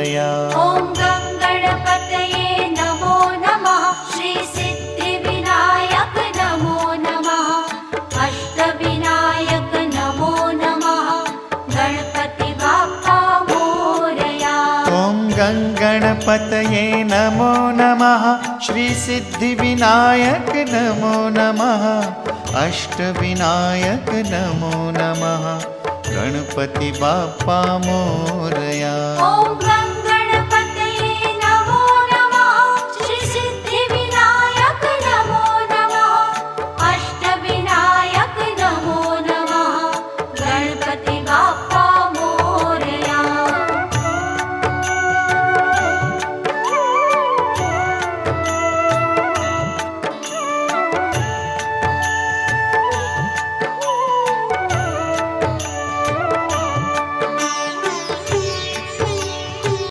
मोरया। ॐ गणपतये नमो नमः। श्री सिद्धिविनायक नमो नमः। अष्टविनायक नमो नमः। गणपति बाप्पा मोरया। ॐ गणपतये नमो नमः। श्री सिद्धिविनायक नमो नमः। अष्टविनायक नमो नमः। गणपति बाप्पा मोरया। ॐ